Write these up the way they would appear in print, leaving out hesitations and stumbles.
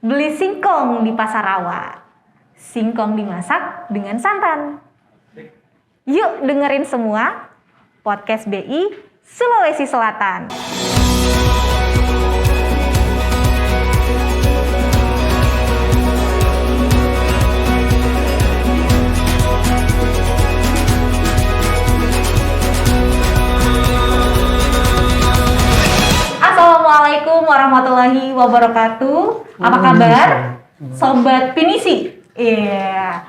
Beli singkong di pasar rawa. Singkong dimasak dengan santan. Yuk dengerin semua podcast BI Sulawesi Selatan. Assalamualaikum warahmatullahi wabarakatuh. Apa kabar, Sobat Pinisi? Iya.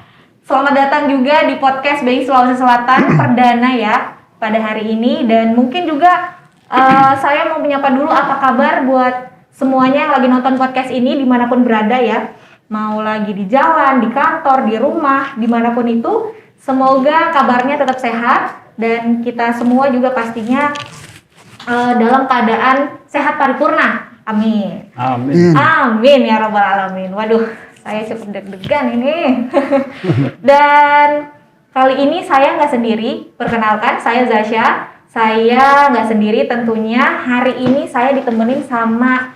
Selamat datang juga di podcast BI Sulawesi Selatan perdana ya pada hari ini. Dan mungkin juga saya mau menyapa dulu apa kabar buat semuanya yang lagi nonton podcast ini dimanapun berada ya. Mau lagi di jalan, di kantor, di rumah, dimanapun itu. Semoga kabarnya tetap sehat dan kita semua juga pastinya dalam keadaan sehat paripurna. Amin. Amin. Amin ya rabbal alamin. Waduh, saya cukup deg-degan ini. Dan kali ini saya nggak sendiri. Perkenalkan, saya Zasya. Saya nggak sendiri tentunya. Hari ini saya ditemenin sama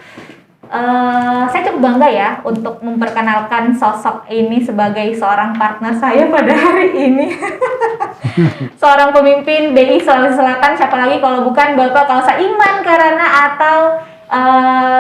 saya cukup bangga ya untuk memperkenalkan sosok ini sebagai seorang partner saya pada hari ini. Seorang pemimpin BI Sulawesi Selatan, siapa lagi kalau bukan Bapak Kausa Iman Karana atau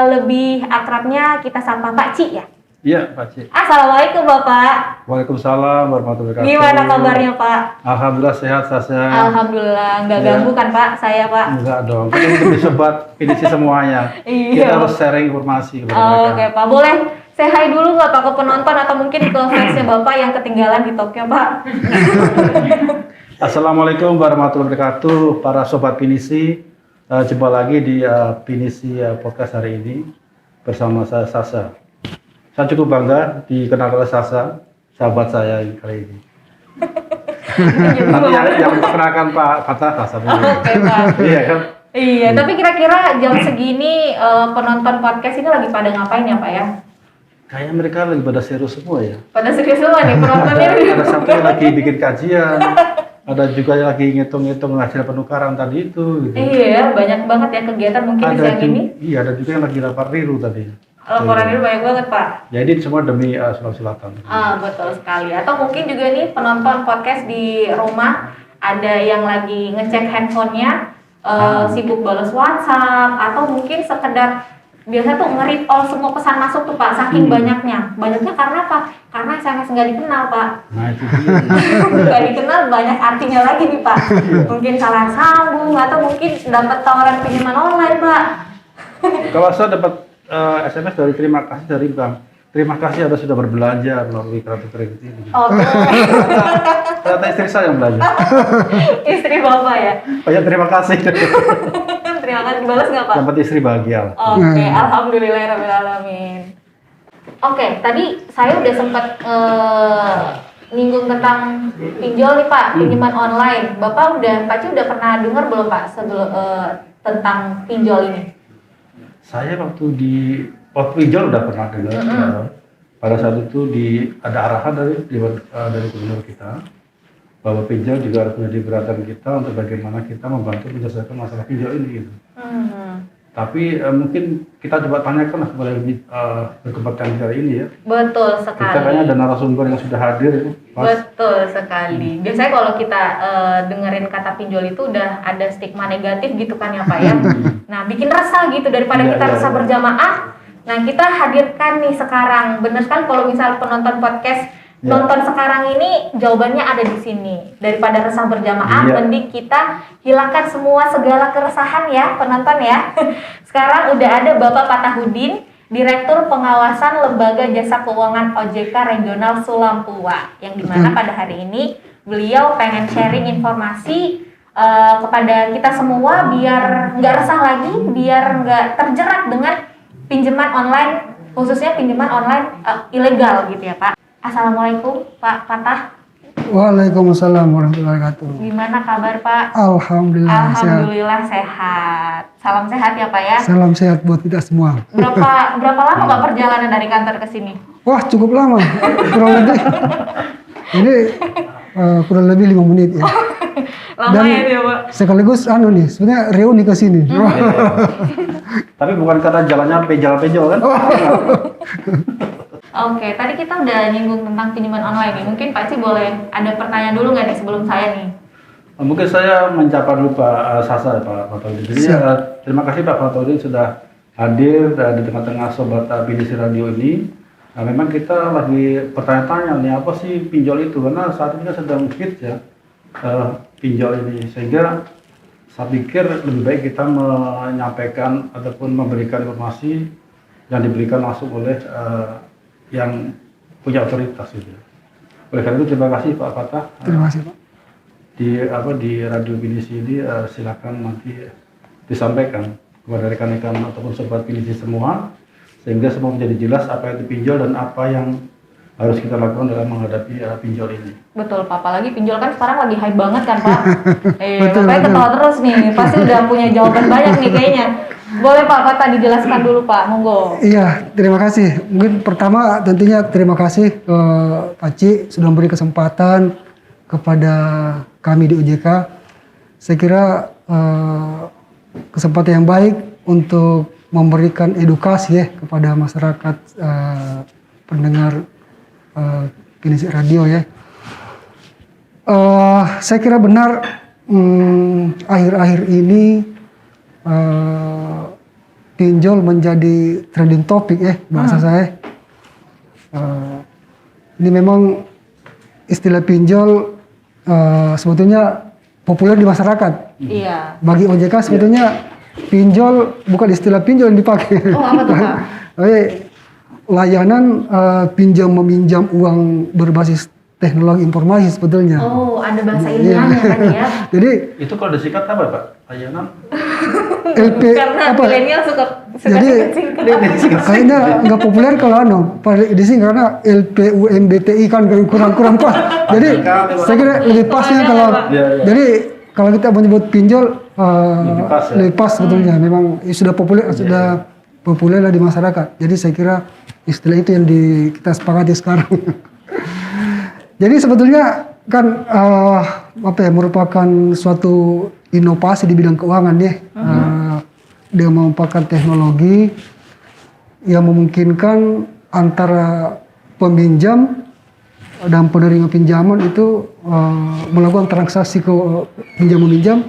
lebih akrabnya kita sapa Pak Ci ya? Iya, Pak Ci. Assalamualaikum Bapak. Waalaikumsalam warahmatullahi wabarakatuh. Gimana kabarnya Pak? Alhamdulillah sehat, Sasya. Alhamdulillah, nggak ganggu kan Pak, saya Pak? Enggak dong, kita lebih sobat Pinisi semuanya. Iya. Kita harus sharing informasi kepada mereka. Oke Pak, boleh say hi dulu nggak Pak ke penonton atau mungkin ke fansnya Bapak yang ketinggalan di Tokyo Pak? Assalamualaikum warahmatullahi wabarakatuh, para sobat Pinisi. Jumpa lagi di Pinisi podcast hari ini bersama saya Sasa. Saya cukup bangga dikenal oleh Sasa, sahabat saya kali ini. Nanti yang memperkenalkan Pak Fatah Sasa. Oke Pak. Iya kan? Iya, tapi kira-kira jam segini penonton podcast ini lagi pada ngapain ya Pak ya? Kayaknya mereka lagi pada serius semua ya. Pada serius semua nih penontonnya. Ada satu yang lagi bikin kajian, ada juga yang lagi ngitung-ngitung hasil penukaran tadi itu. Gitu. Iya, banyak banget ya kegiatan mungkin di siang ini. Iya, ada juga yang lagi lapar riru tadi. Laporan ini banyak banget Pak. Jadi semua demi Sulawesi Selatan. Betul sekali. Atau mungkin juga nih penonton podcast di rumah ada yang lagi ngecek handphonenya, sibuk balas WhatsApp atau mungkin sekedar biasa tuh nge-read all semua pesan masuk tuh Pak, saking banyaknya. Banyaknya karena apa? Karena SMS nggak dikenal Pak. Nah itu dia. Nggak dikenal banyak artinya lagi nih Pak. Mungkin salah sambung atau mungkin dapat tawaran pinjaman online Pak. Kalau saya dapat SMS dari terima kasih dari bank. Terima kasih Anda sudah berbelanja melalui kartu kredit ini. Oke. Ternyata istri saya yang belanja. Istri Bapak ya? Banyak terima kasih. Terima kasih, dibalas nggak Pak? Dapat istri bahagia. Oke, alhamdulillahirrahmanirrahim. Oke, tadi saya udah sempat nyinggung tentang pinjol nih Pak, pinjaman online. Bapak Pak Ci udah pernah dengar belum Pak sebelum tentang pinjol ini? Saya waktu pinjol udah pernah dengar. Pada saat itu ada arahan dari gubernur kita bahwa pinjol juga harus menjadi perhatian kita untuk bagaimana kita membantu menyelesaikan masalah pinjol ini gitu. Tapi mungkin kita coba tanyakan lah kepada berkompeten hari ini ya. Betul sekali. Kita kayaknya ada narasumber yang sudah hadir itu. Betul sekali. Biasanya kalau kita dengerin kata pinjol itu udah ada stigma negatif gitu kan ya Pak ya. Nah bikin resah gitu daripada kita resah berjamaah. Nah kita hadirkan nih sekarang. Bener kan kalau misal penonton podcast nonton sekarang ini jawabannya ada di sini. Daripada resah berjamaah, mending kita hilangkan semua segala keresahan ya penonton ya. Sekarang udah ada Bapak Patahudin, Direktur Pengawasan Lembaga Jasa Keuangan OJK Regional Sulampua, yang dimana pada hari ini beliau pengen sharing informasi kepada kita semua biar nggak resah lagi, biar nggak terjerat dengan pinjaman online, khususnya pinjaman online ilegal gitu ya Pak. Assalamualaikum Pak Fatah. Waalaikumsalam warahmatullahi wabarakatuh. Gimana kabar Pak? Alhamdulillah sehat. Salam sehat ya Pak ya. Salam sehat buat kita semua. Berapa lama Pak perjalanan dari kantor ke sini? Wah cukup lama, kurang lebih. Ini kurang lebih 5 menit ya. Lama Dan ya dia Pak. sekaligus sebenarnya reuni ke sini. Tapi bukan karena jalannya pejal-pejal kan? Oke, tadi kita udah nyinggung tentang pinjaman online nih. Mungkin Pak Ci boleh ada pertanyaan dulu nggak nih sebelum saya nih? Mungkin saya menyapa dulu Pak Sasa, Pak Fatodin. Jadi terima kasih Pak Fatodin sudah hadir di tengah-tengah sobat Pinisi Radio ini. Nah, memang kita lagi pertanyaan-tanya nih apa sih pinjol itu, karena saat ini kan sedang hits ya pinjol ini, sehingga saya pikir lebih baik kita menyampaikan ataupun memberikan informasi yang diberikan langsung oleh yang punya otoritas gitu. Oleh karena itu terima kasih Pak Fatah. Terima kasih Pak. Di Radio Pinisi ini silakan nanti disampaikan kepada rekan-rekan ataupun sobat Pinisi semua, sehingga semua menjadi jelas apa itu pinjol dan apa yang harus kita lakukan dalam menghadapi pinjol ini. Betul Pak, apalagi pinjol kan sekarang lagi hype banget kan Pak. Betul, Bapaknya betul. ketawa terus nih, pasti udah punya jawaban banyak nih kayaknya. Boleh Pak Fatah dijelaskan dulu Pak, monggo. Iya, terima kasih. Mungkin pertama tentunya terima kasih ke Pak Ci sudah memberi kesempatan kepada kami di OJK. Saya kira kesempatan yang baik untuk memberikan edukasi ya kepada masyarakat pendengar Pinisi Radio ya. Saya kira benar akhir-akhir ini pinjol menjadi trending topik ya bahasa saya. Ini memang istilah pinjol sebetulnya populer di masyarakat. Iya. Bagi OJK sebetulnya pinjol bukan istilah pinjol yang dipakai. Oh apa tuh Pak? Tapi layanan pinjam meminjam uang berbasis teknologi informasi sebetulnya. Oh ada bahasa ilmiahnya kan ya? Jadi Itu kalau disingkat apa Pak? Layanan? LP Karena apa? milenial suka Jadi singkat. kayaknya nggak populer kalau di sini karena LPUMBTI kan kurang pas. Jadi saya kira lebih pasnya kalau jadi kalau kita menyebut pinjol lebih pas sebetulnya. Memang sudah populer lah di masyarakat. Jadi saya kira istilah itu yang kita sepakati sekarang. Jadi sebetulnya kan merupakan suatu inovasi di bidang keuangan ya. Dia merupakan teknologi yang memungkinkan antara peminjam dan penerima pinjaman itu melakukan transaksi pinjam-meminjam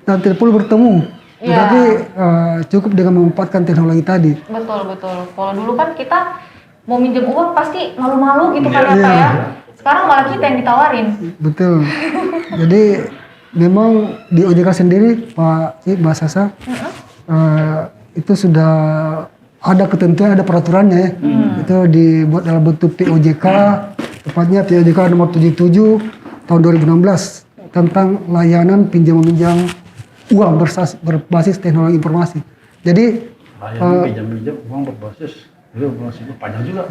dan tidak perlu bertemu. Tetapi cukup dengan memanfaatkan teknologi tadi. Betul. Kalau dulu kan kita mau minjem uang pasti malu-malu gitu kan ya Pak ya. Sekarang malah kita yang ditawarin. Betul. Jadi memang di OJK sendiri Mbak Sasa itu sudah ada ketentuan, ada peraturannya ya. Itu dibuat dalam bentuk POJK, tepatnya POJK nomor 77 tahun 2016 tentang layanan pinjam-meminjam uang berbasis teknologi informasi. Jadi Layanan pinjam uang berbasis itu panjang juga.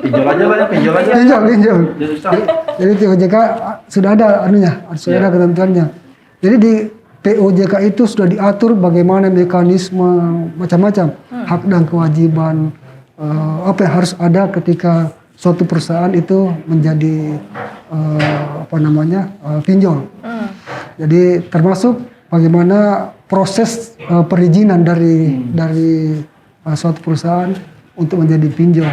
Pinjol aja lah ya, pinjol aja. Pinjol. Jadi susah. Jadi POJK sudah ada sudah ada ketentuannya. Jadi di POJK itu sudah diatur bagaimana mekanisme macam-macam hak dan kewajiban apa yang harus ada ketika suatu perusahaan itu menjadi pinjol. Jadi termasuk bagaimana proses perizinan dari suatu perusahaan untuk menjadi pinjol.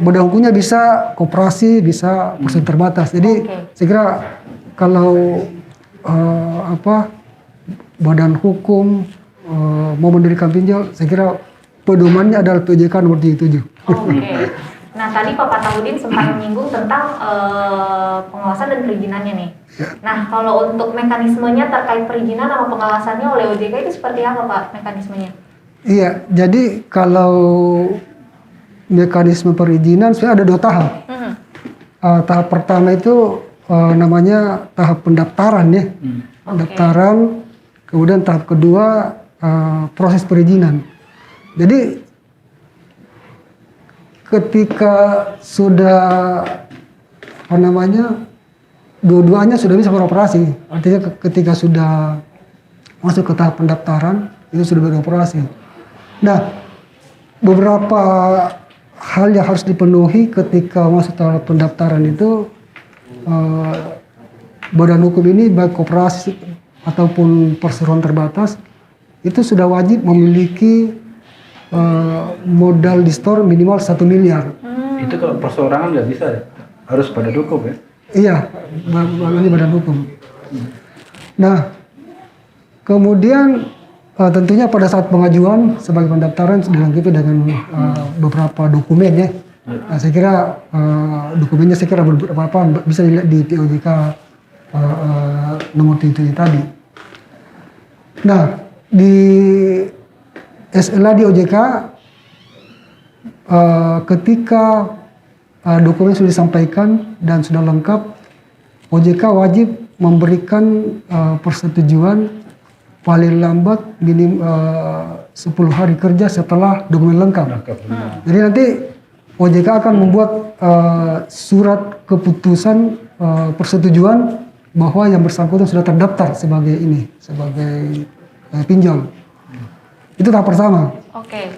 Badan hukumnya bisa koperasi, bisa perusahaan terbatas. Jadi saya kira kalau badan hukum mau mendirikan pinjol, saya kira pedomannya adalah POJK nomor 37. Oke. Nah tadi Pak Fatahudin sempat menyinggung tentang pengawasan dan perizinannya nih. Nah kalau untuk mekanismenya terkait perizinan sama pengawasannya oleh OJK itu seperti apa Pak mekanismenya? Iya, jadi kalau mekanisme perizinan sebenarnya ada 2 tahap. Tahap pertama itu namanya tahap pendaftaran ya. Pendaftaran, kemudian tahap kedua proses perizinan. Jadi ketika sudah dua-duanya sudah bisa beroperasi, artinya ketika sudah masuk ke tahap pendaftaran itu sudah beroperasi. Nah, beberapa hal yang harus dipenuhi ketika masuk tahap pendaftaran itu badan hukum ini baik koperasi ataupun perseroan terbatas itu sudah wajib memiliki modal di store minimal 1 miliar. Itu kalau perseorangan nggak bisa ya? Harus pada hukum ya? Iya, ini badan hukum. Nah, kemudian tentunya pada saat pengajuan sebagai pendaftaran dilengkapi dengan beberapa dokumen ya. Nah, saya kira dokumennya saya kira beberapa bisa dilihat di POJK nomor 7 tadi. Nah, di SLA di OJK ketika dokumen sudah disampaikan dan sudah lengkap, OJK wajib memberikan persetujuan paling lambat minim 10 hari kerja setelah dokumen lengkap. Jadi nanti OJK akan membuat surat keputusan persetujuan bahwa yang bersangkutan sudah terdaftar sebagai pinjol. Itu tahap pertama. Oke.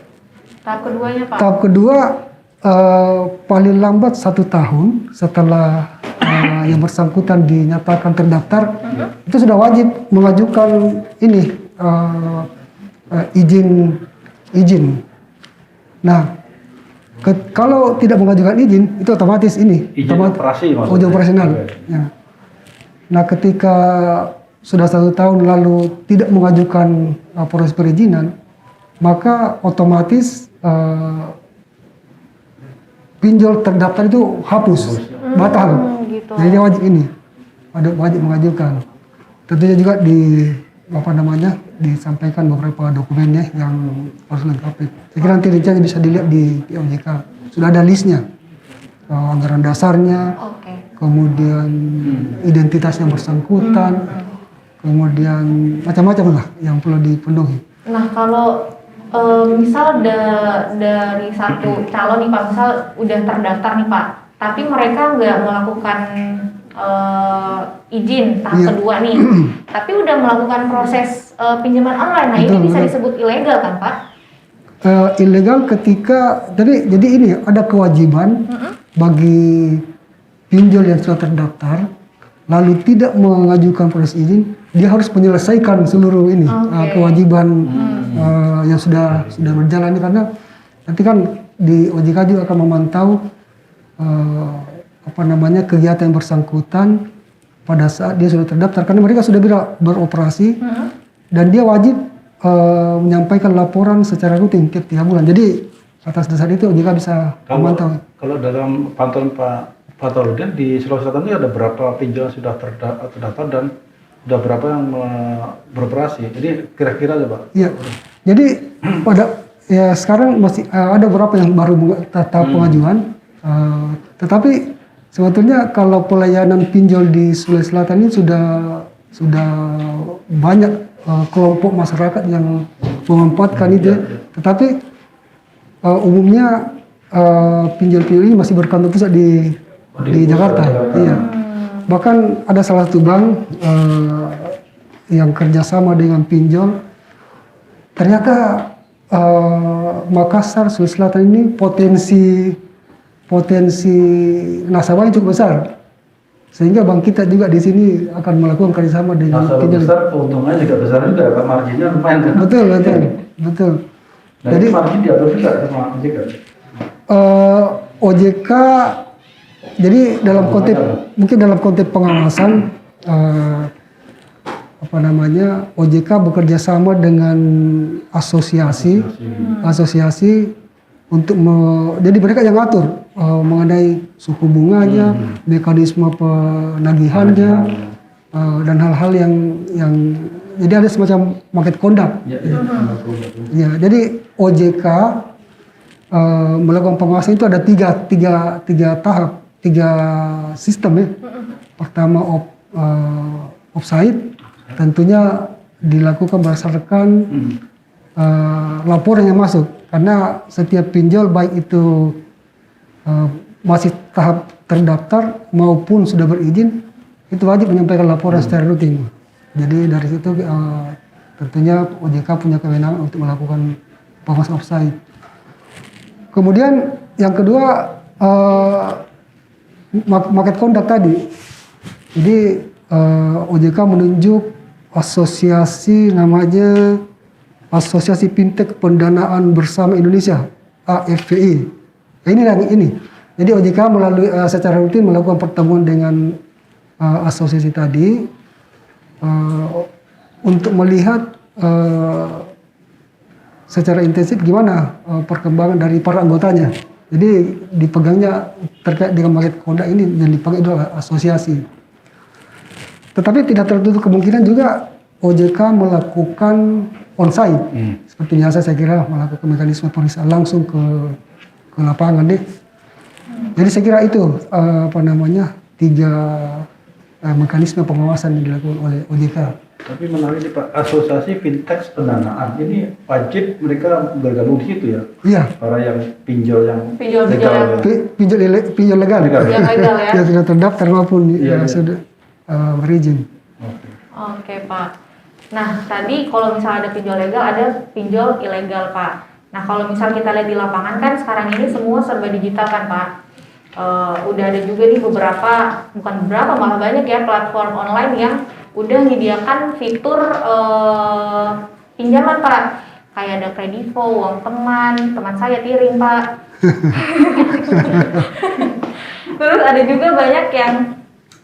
Tahap keduanya Pak? Tahap kedua paling lambat 1 tahun setelah yang bersangkutan dinyatakan terdaftar, itu sudah wajib mengajukan ini izin. Nah, kalau tidak mengajukan izin itu otomatis ini Izin operasi maksudnya? izin operasional. Ya. Nah, ketika sudah 1 tahun lalu tidak mengajukan proses perizinan, maka otomatis pinjol terdaftar itu hapus, batal. Gitu. Jadi dia wajib mengajukan. Tentunya juga disampaikan beberapa dokumennya yang harus lengkapi. Saya kira nanti rinciannya bisa dilihat di OJK. Sudah ada listnya, anggaran dasarnya, kemudian identitas yang bersangkutan, kemudian macam-macam lah yang perlu dipenuhi. Nah, kalau misal dari satu calon nih Pak, misal udah terdaftar nih Pak, tapi mereka nggak melakukan izin tahap kedua nih, tapi udah melakukan proses pinjaman online, nah ini bisa disebut ilegal kan Pak? Ilegal ketika, jadi ini ada kewajiban bagi pinjol yang sudah terdaftar, lalu tidak mengajukan proses izin, dia harus menyelesaikan seluruh ini kewajiban yang sudah berjalan, karena nanti kan di OJK juga akan memantau kegiatan yang bersangkutan pada saat dia sudah terdaftar, karena mereka sudah beroperasi dan dia wajib menyampaikan laporan secara rutin tiap 3 bulan. Jadi atas dasar itu OJK bisa memantau. Kalau dalam pantauan Pak Fathurudin di Sulawesi Selatan ini ada berapa pinjol yang sudah terdaftar dan sudah berapa yang beroperasi? Jadi kira-kira aja Pak. Iya. Jadi sekarang masih ada beberapa yang baru tahap pengajuan, tetapi sebetulnya kalau pelayanan pinjol di Sulawesi Selatan ini sudah banyak kelompok masyarakat yang memanfaatkan itu, tetapi umumnya pinjol-pinjol ini masih berkantor pusat di Jakarta. Iya. Bahkan ada salah satu bank yang kerjasama dengan pinjol. Ternyata Makassar, Sulawesi Selatan ini potensi nasabahnya cukup besar, sehingga bank kita juga di sini akan melakukan kerjasama dengan nasabah besar, keuntungannya juga besar juga, marginnya lumayan kan? Betul. Nah, jadi margin diatur juga sama OJK. OJK, jadi dalam konteks pengawasan, OJK bekerja sama dengan asosiasi untuk jadi mereka yang atur mengenai suku bunganya, mekanisme penagihannya, dan hal-hal yang jadi ada semacam market conduct. Ya, jadi OJK melakukan pengawasan itu ada tiga tahap, 3 sistem ya. Pertama offsite, tentunya dilakukan berdasarkan laporan yang masuk, karena setiap pinjol baik itu masih tahap terdaftar maupun sudah berizin itu wajib menyampaikan laporan secara rutin. Jadi dari situ tentunya OJK punya kewenangan untuk melakukan pengawasan offsite. Kemudian yang kedua market conduct tadi. Jadi OJK menunjuk asosiasi namanya Asosiasi Fintech Pendanaan Bersama Indonesia AFPI. Ini. Jadi OJK melalui secara rutin melakukan pertemuan dengan asosiasi tadi untuk melihat secara intensif gimana perkembangan dari para anggotanya. Jadi dipegangnya terkait dengan market conduct ini dan dipakai oleh asosiasi. Tetapi tidak tertutup kemungkinan juga OJK melakukan onsite. Seperti biasa saya kira melakukan mekanisme pemeriksaan langsung ke lapangan deh. Jadi saya kira itu tiga mekanisme pengawasan yang dilakukan oleh OJK. Tapi menarik nih Pak, asosiasi fintech pendanaan ini wajib mereka bergabung di situ ya? Iya. Para yang pinjol Pinjol legal. Pinjol legal. Yang legal ya. Yang tidak terdaftar maupun sudah berizin. Oke Pak. Nah tadi kalau misalnya ada pinjol legal, ada pinjol ilegal Pak. Nah kalau misal kita lihat di lapangan kan sekarang ini semua serba digital kan Pak. Udah ada juga nih bukan beberapa malah banyak ya platform online yang udah menyediakan fitur pinjaman Pak. Kayak ada Kredivo, Uang teman saya Tiring Pak. Terus ada juga banyak yang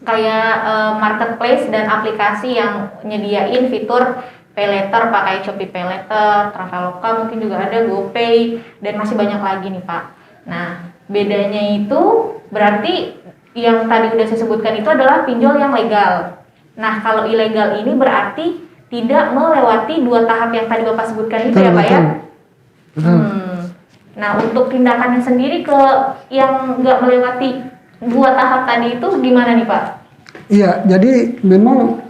kayak marketplace dan aplikasi yang nyediain fitur pay later Pak, kayak Shopee Pay Later, Traveloka mungkin juga ada, GoPay, dan masih banyak lagi nih Pak. Nah, bedanya itu berarti yang tadi udah saya sebutkan itu adalah pinjol yang legal. Nah, kalau ilegal ini berarti tidak melewati 2 tahap yang tadi Bapak sebutkan itu ya Pak ya? Betul. Nah, untuk tindakannya sendiri ke yang nggak melewati 2 tahap tadi itu gimana nih Pak? Iya, jadi memang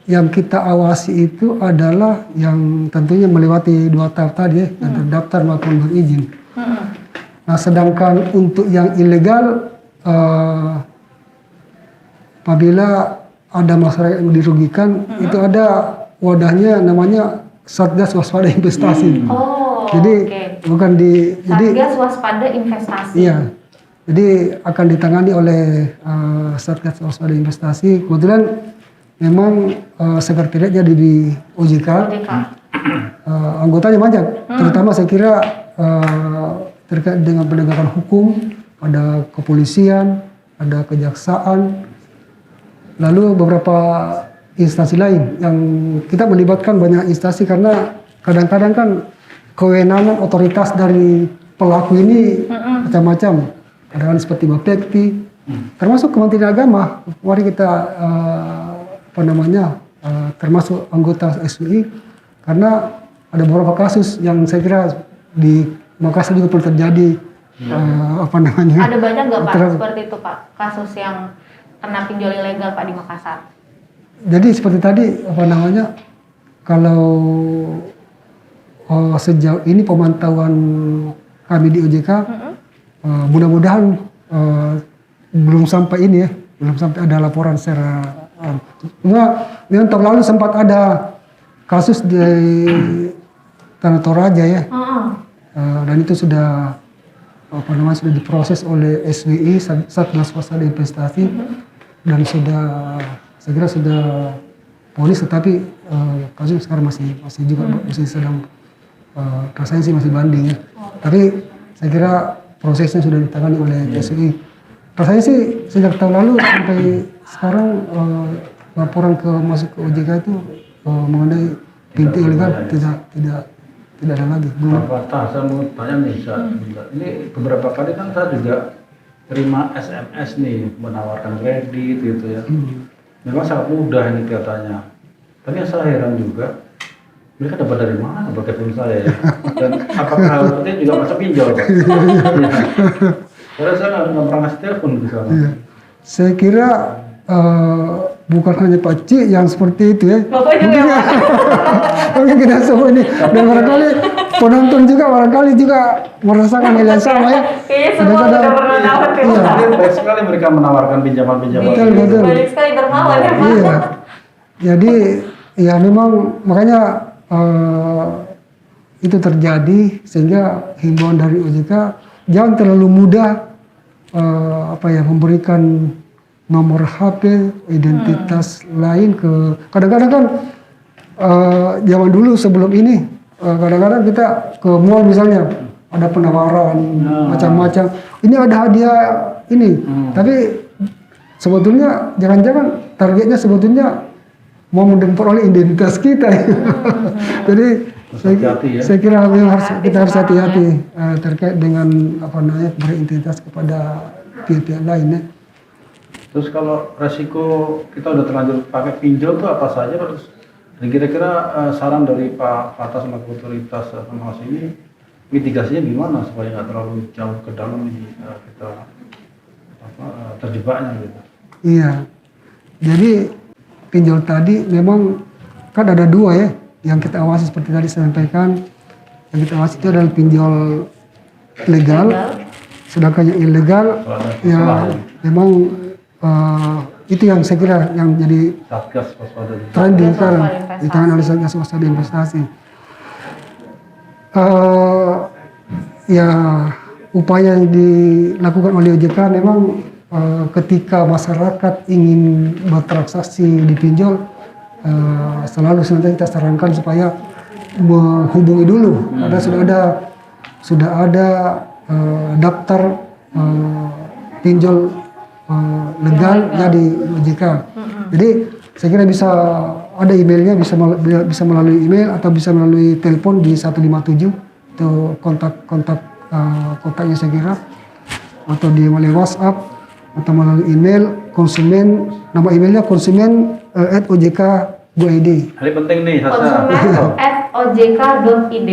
yang kita awasi itu adalah yang tentunya melewati 2 tahap tadi ya, yang terdaftar maupun berizin. Nah, sedangkan untuk yang ilegal, apabila ada masyarakat yang dirugikan, itu ada wadahnya namanya Satgas Waspada Investasi. Jadi bukan Satgas Waspada Investasi. Iya. Jadi akan ditangani oleh Satgas Waspada Investasi. Kebetulan memang sekretariatnya di OJK. Anggotanya banyak. Terutama saya kira terkait dengan penegakan hukum, ada kepolisian, ada kejaksaan, lalu beberapa instansi lain yang kita melibatkan banyak instansi karena kadang-kadang kan kewenangan otoritas dari pelaku ini macam-macam. Kadang-kadang seperti Bapepti, termasuk Kementerian Agama. Mari kita termasuk anggota SWI karena ada beberapa kasus yang saya kira di Makassar juga perlu terjadi. Ada banyak nggak Pak seperti itu Pak kasus yang kena pinjol ilegal Pak di Makassar? Jadi seperti tadi kalau sejauh ini pemantauan kami di OJK mudah-mudahan belum sampai ada laporan secara memang tahun lalu sempat ada kasus di Tanah Toraja ya. Dan itu sudah sudah diproses oleh SWI Satgas Waspada Investasi dan saya kira sudah polis, tetapi kasus sekarang masih sedang rasanya sih masih banding ya. Tapi saya kira prosesnya sudah ditangani oleh SWI. Rasanya sih sejak tahun lalu sampai sekarang laporan masuk ke OJK itu mengenai pintu ilegal tidak ada lagi. Pak, saya mau tanya nih, ini beberapa kali kan saya juga terima SMS nih menawarkan kredit gitu ya. Memang sangat mudah ini kelihatannya. Tapi yang saya heran juga, mereka dapat dari mana telepon saya ya? Dan apakah hal itu juga masa pinjol Pak? Karena saya nggak pernah ngasih telepon di sana. Saya kira bukan hanya Pak Ci yang seperti itu ya. Bapak juga ya Pak? Mungkin kita semua ini. Dan barangkali penonton juga merasakan hal yang sama ya. Kayaknya semua sudah pernah dapat ya Pak. Banyak sekali mereka menawarkan pinjaman-pinjaman. Betul. Banyak sekali dermawan ya Pak. Iya. Jadi ya memang makanya itu terjadi sehingga himbauan dari OJK jangan terlalu mudah memberikan nomor HP, identitas lain ke kadang-kadang kan zaman dulu sebelum ini kadang-kadang kita ke mall misalnya ada penawaran macam-macam. Ini ada hadiah ini, tapi sebetulnya jangan-jangan targetnya sebetulnya mau memperoleh identitas kita. Jadi saya kira memang kita harus hati-hati terkait dengan apa namanya beridentitas kepada pihak-pihak lain ya. Terus kalau resiko kita udah terlanjur pakai pinjol tuh apa saja terus? Dan kira-kira saran dari Pak Fatas selaku otoritas pengawas ini mitigasinya gimana supaya nggak terlalu jauh ke dalam ini kita terjebaknya gitu? Iya, jadi pinjol tadi memang kan ada dua ya yang kita awasi seperti tadi saya sampaikan. Yang kita awasi itu adalah pinjol legal, sedangkan yang ilegal ya memang itu yang saya kira yang jadi Satgas Waspada trending sekarang di tangan oleh Satgas Waspada Investasi. Ya upaya yang dilakukan oleh OJK memang ketika masyarakat ingin bertransaksi di pinjol selalu kita sarankan supaya menghubungi dulu karena sudah ada daftar pinjol legal ya di OJK. Jadi saya kira bisa ada emailnya, bisa melalui email atau bisa melalui telepon di 157 itu kontaknya saya kira, atau di melalui WhatsApp atau melalui email konsumen, nama emailnya konsumen@ojk.id. Hal penting nih konsumen@ojk.id.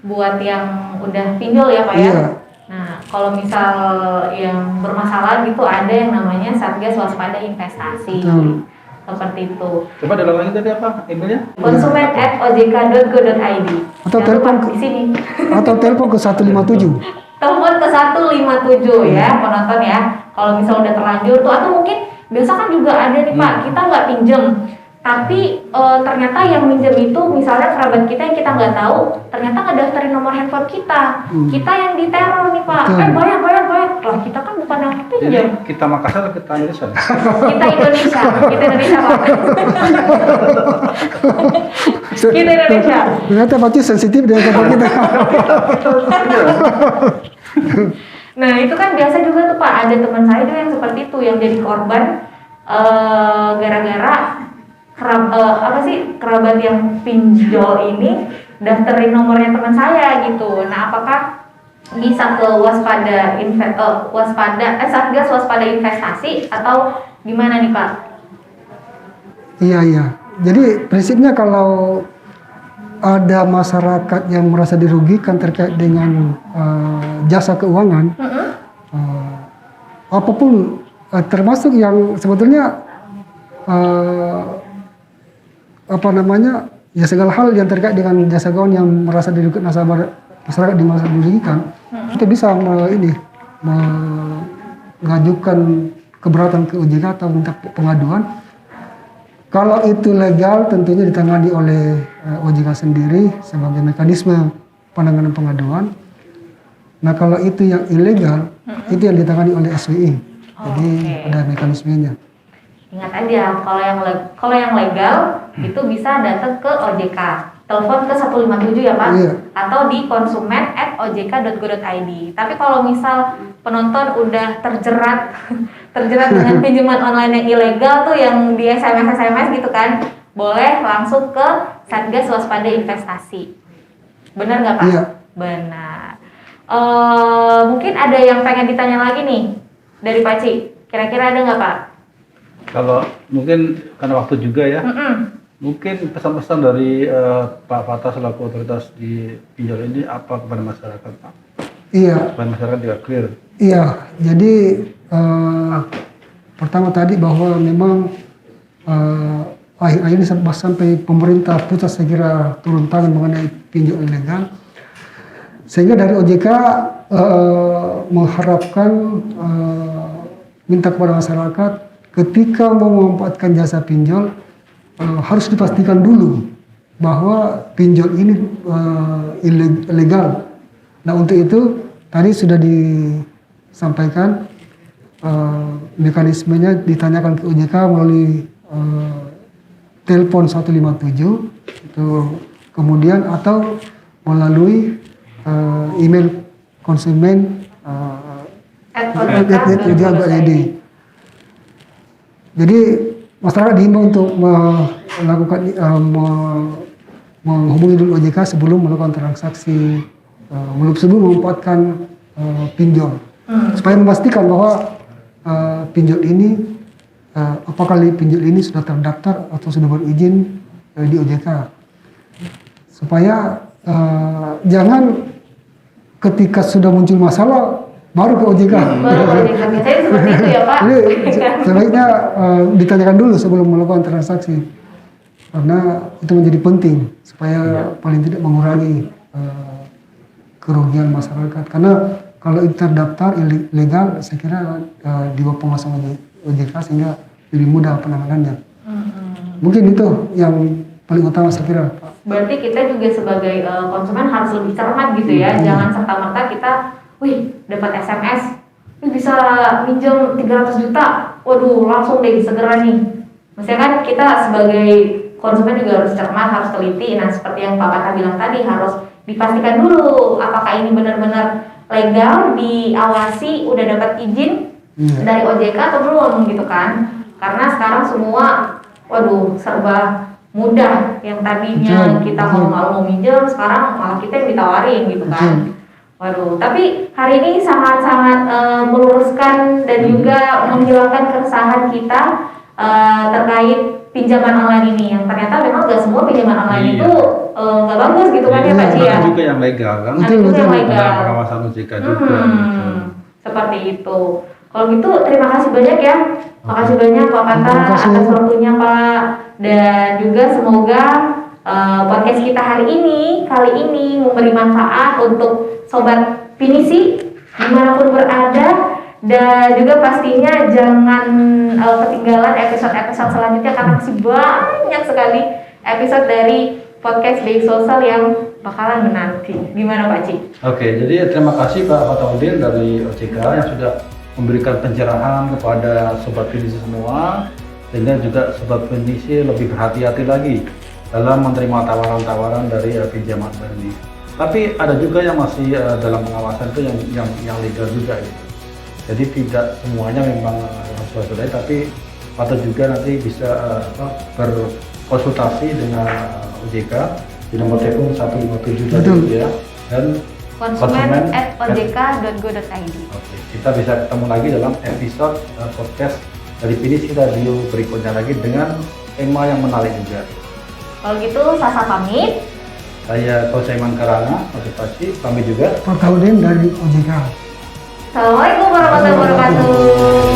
Buat yang udah pinjol ya Pak ya. Iya. Nah, kalau misal yang bermasalah gitu ada yang namanya Satgas Waspada Investasi. Seperti itu. Coba diulang lagi tadi apa emailnya? konsumen@ojk.go.id. Atau telepon di sini. Atau telepon ke 157. Telepon ke 157 ya penonton ya. Kalau misal udah terlanjur tuh atau mungkin biasa kan juga ada nih Pak, kita nggak pinjem. Tapi ternyata yang minjem itu misalnya kerabat kita yang kita nggak tahu, ternyata nggak daftarin nomor handphone kita. Kita yang diteror nih Pak. Bayar. Lah kita kan bukan yang pinjam. Jadi kita Makassar atau kita Indonesia? Kita Indonesia Pak. Kita Indonesia. Ternyata pasti sensitif dengan kapal kita. Nah itu kan biasa juga tuh Pak, ada teman saya tuh yang seperti itu yang jadi korban gara-gara kerabat yang pinjol ini daftarin nomornya teman saya gitu. Nah apakah bisa ke Satgas Waspada Investasi atau gimana nih Pak? Iya. Jadi prinsipnya kalau ada masyarakat yang merasa dirugikan terkait dengan jasa keuangan, apapun termasuk yang sebetulnya ya segala hal yang terkait dengan jasa keuangan yang merasa dirugikan masyarakat merasa dirugikan, kita bisa mengajukan keberatan ke OJK atau minta pengaduan. Kalau itu legal tentunya ditangani oleh OJK sendiri sebagai mekanisme penanganan pengaduan. Nah kalau itu yang ilegal, itu yang ditangani oleh SWI. Jadi ada mekanismenya. Ingat aja, kalau yang legal itu bisa datang ke OJK. Telepon ke 157 ya Pak, atau di konsumen@ojk.go.id. Tapi kalau misal penonton udah terjerat dengan pinjaman online yang ilegal tuh yang di SMS gitu kan, boleh langsung ke Satgas Waspada Investasi. Benar nggak Pak? Iya. Benar. Mungkin ada yang pengen ditanya lagi nih dari Pak Ci. Kira-kira ada nggak Pak? Kalau mungkin karena waktu juga ya. Mungkin pesan-pesan dari Pak Fatas selaku otoritas di pinjol ini apa kepada masyarakat Pak? Iya. Supaya masyarakat juga clear. Iya, jadi pertama tadi bahwa memang akhir-akhir ini sampai pemerintah pusat saya kira turun tangan mengenai pinjol ilegal. Sehingga dari OJK mengharapkan minta kepada masyarakat ketika mau memanfaatkan jasa pinjol harus dipastikan dulu bahwa pinjol ini ilegal. Nah untuk itu tadi sudah disampaikan mekanismenya ditanyakan ke OJK melalui telepon 157 itu, kemudian atau melalui email konsumen @ojk.id. Jadi masyarakat diimbau untuk melakukan menghubungi dulu OJK sebelum melakukan transaksi, sebelum memanfaatkan pinjol, supaya memastikan bahwa pinjol ini apakah pinjol ini sudah terdaftar atau sudah berizin di OJK, supaya jangan ketika sudah muncul masalah baru ke OJK. Biasanya seperti itu ya Pak. Jadi sebaiknya ditanyakan dulu sebelum melakukan transaksi, karena itu menjadi penting supaya paling tidak mengurangi kerugian masyarakat. Karena kalau itu terdaftar ilegal, saya kira di bawah pengawasan OJK sehingga lebih mudah penanganannya. Mungkin itu yang paling utama saya kira, Pak. Berarti kita juga sebagai konsumen harus lebih cermat gitu ya, jangan serta-merta kita, wih dapat SMS, bisa minjem 300 juta, waduh langsung deh segera nih. Maksudnya kan kita sebagai konsumen juga harus cermat, harus teliti. Nah seperti yang Pak Kata bilang tadi, harus dipastikan dulu apakah ini benar-benar legal, diawasi, udah dapat izin dari OJK atau belum gitu kan. Karena sekarang semua, waduh serba mudah, yang tadinya kita mau minjem, sekarang malah kita yang ditawarin gitu kan. Waduh, tapi hari ini sangat-sangat meluruskan dan juga menghilangkan keresahan kita terkait pinjaman online ini, yang ternyata memang gak semua pinjaman online itu gak bagus gitu kan ya Pak Ci ya. Ada juga yang legal kan. Ada juga yang legal. Ada pengawasan OJK juga. Seperti itu. Kalau gitu terima kasih banyak ya. Makasih banyak Pak Kata atas waktunya Pak, dan juga semoga podcast kita kali ini memberi manfaat untuk sobat Pinisi dimanapun berada, dan juga pastinya jangan ketinggalan episode-episode selanjutnya karena masih banyak sekali episode dari podcast BI Sosial yang bakalan menanti. Gimana Pak Ci? Oke, jadi terima kasih Pak Fatahudin dari OJK yang sudah memberikan pencerahan kepada sobat Pinisi semua, sehingga juga sobat Pinisi lebih berhati-hati lagi dalam menerima tawaran-tawaran dari pinjaman ini. Tapi ada juga yang masih dalam pengawasan itu yang legal juga gitu. Jadi tidak semuanya memang sesuai, tapi patut juga nanti bisa berkonsultasi dengan OJK di nomor telepon 157 tadi ya, dan konsumen@ojk.go.id. Oke, kita bisa ketemu lagi dalam episode podcast dari Pinisi Radio berikutnya lagi dengan tema yang menarik juga. Kalau gitu Sasa pamit. Saya Kosaiman Karana, motivasi pamit juga. Fatahudin dari OJK. Assalamualaikum warahmatullahi wabarakatuh.